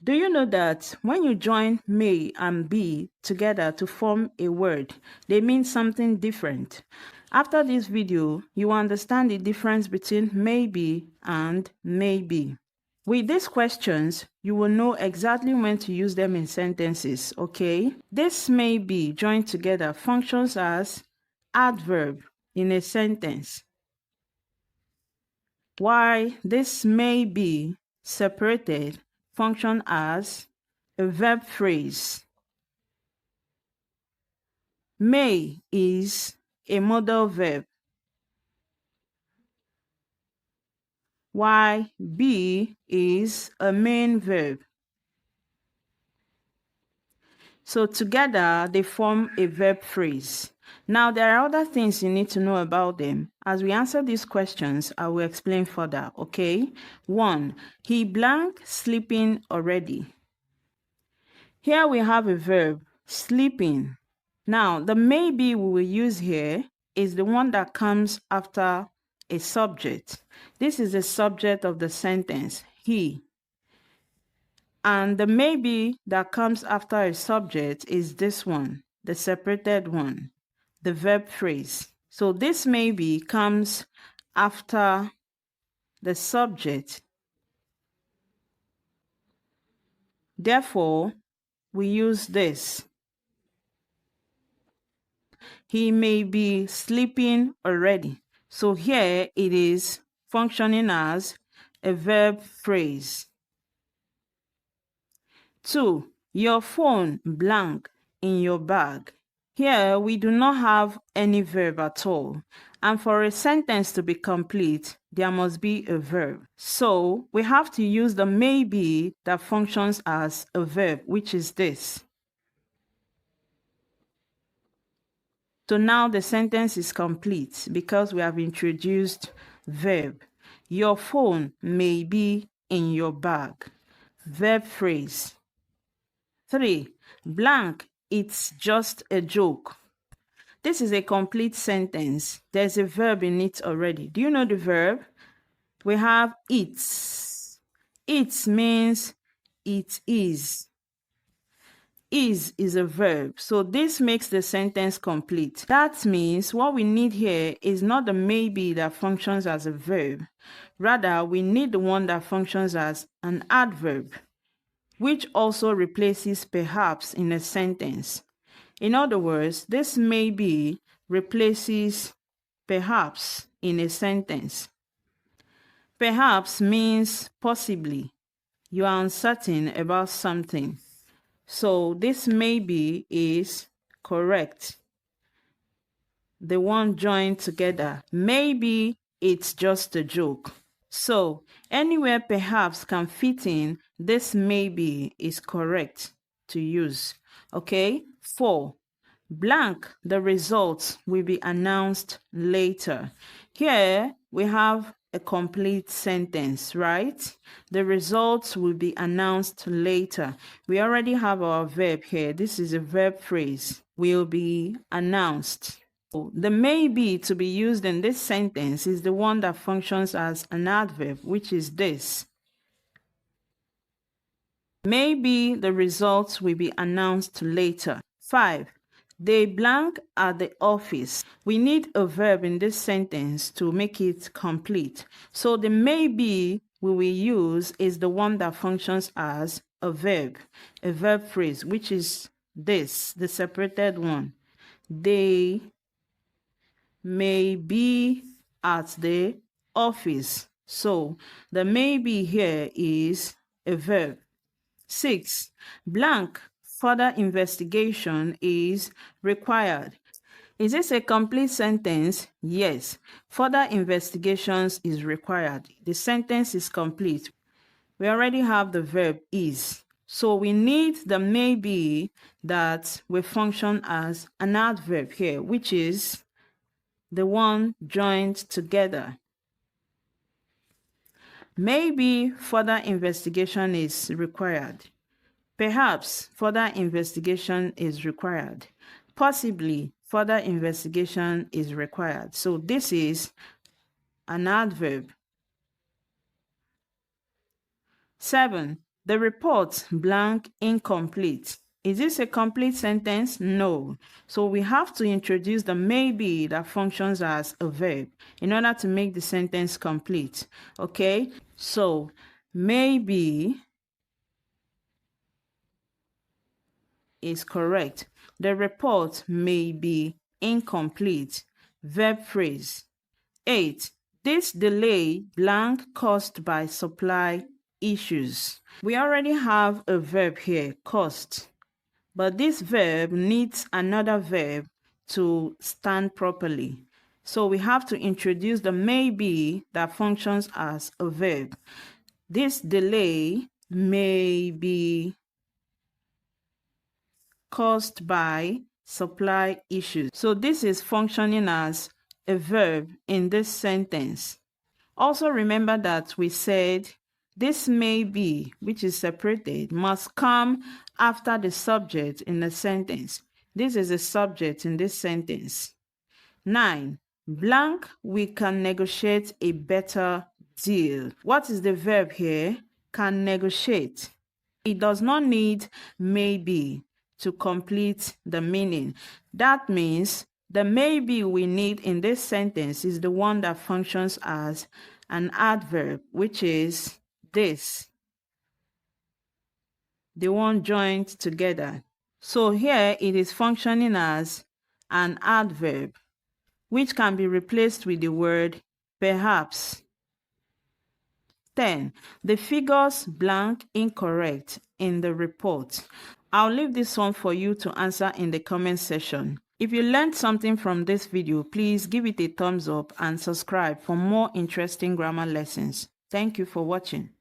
Do you know that when you join may and be together to form a word, they mean something different? After this video, you will understand the difference between maybe and maybe. With these questions, you will know exactly when to use them in sentences, okay? This may be joined together functions as adverb in a sentence. Why this may be separated function as a verb phrase. May is a modal verb, while be is a main verb. So together they form a verb phrase. Now there are other things you need to know about them. As we answer these questions, I will explain further, okay? 1. He blank sleeping already. Here we have a verb, sleeping. Now, the maybe we will use here is the one that comes after a subject. This is the subject of the sentence, he. And the maybe that comes after a subject is this one, the separated one, the verb phrase. So this maybe comes after the subject. Therefore, we use this. He may be sleeping already. So here it is functioning as a verb phrase. 2. Your phone blank in your bag. Here we do not have any verb at all. And for a sentence to be complete, there must be a verb. So we have to use the maybe that functions as a verb, which is this. So now the sentence is complete because we have introduced verb. Your phone may be in your bag. Verb phrase. 3. Blank, it's just a joke. This is a complete sentence. There's a verb in it already. Do you know the verb? We have it's. It means it is. Is a verb. So this makes the sentence complete. That means what we need here is not the maybe that functions as a verb. Rather, we need the one that functions as an adverb, which also replaces perhaps in a sentence. In other words, this maybe replaces perhaps in a sentence. Perhaps means possibly. You are uncertain about something. So this maybe is correct. The one joined together. Maybe it's just a joke. So anywhere perhaps can fit in, this maybe is correct to use. Okay? 4. Blank, the results will be announced later. Here we have a complete sentence, right? The results will be announced later. We already have our verb here. This is a verb phrase. Will be announced. The maybe to be used in this sentence is the one that functions as an adverb, which is this. Maybe the results will be announced later. 5. They blank at the office. We need a verb in this sentence to make it complete. So the maybe we will use is the one that functions as a verb phrase, which is this, the separated one. They may be at the office. So the maybe here is a verb. 6. Blank, further investigation is required. Is this a complete sentence? Yes. Further investigations is required. The sentence is complete. We already have the verb is. So we need the maybe that will function as an adverb here, which is the one joined together. Maybe further investigation is required. Perhaps further investigation is required. Possibly further investigation is required. So this is an adverb. 7. The report blank incomplete. Is this a complete sentence? No. So we have to introduce the maybe that functions as a verb in order to make the sentence complete. Okay? So maybe is correct. The report may be incomplete. Verb phrase. 8. This delay blank caused by supply issues. We already have a verb here, caused. But this verb needs another verb to stand properly. So we have to introduce the maybe that functions as a verb. This delay may be caused by supply issues. So this is functioning as a verb in this sentence. Also remember that we said this may be, which is separated, must come after the subject in the sentence. This is a subject in this sentence. 9. Blank, we can negotiate a better deal. What is the verb here? Can negotiate. It does not need maybe to complete the meaning. That means the maybe we need in this sentence is the one that functions as an adverb, which is this, the one joined together. So here it is functioning as an adverb, which can be replaced with the word perhaps. 10. The figures blank incorrect in the report. I'll leave this one for you to answer in the comment section. If you learned something from this video, please give it a thumbs up and subscribe for more interesting grammar lessons. Thank you for watching.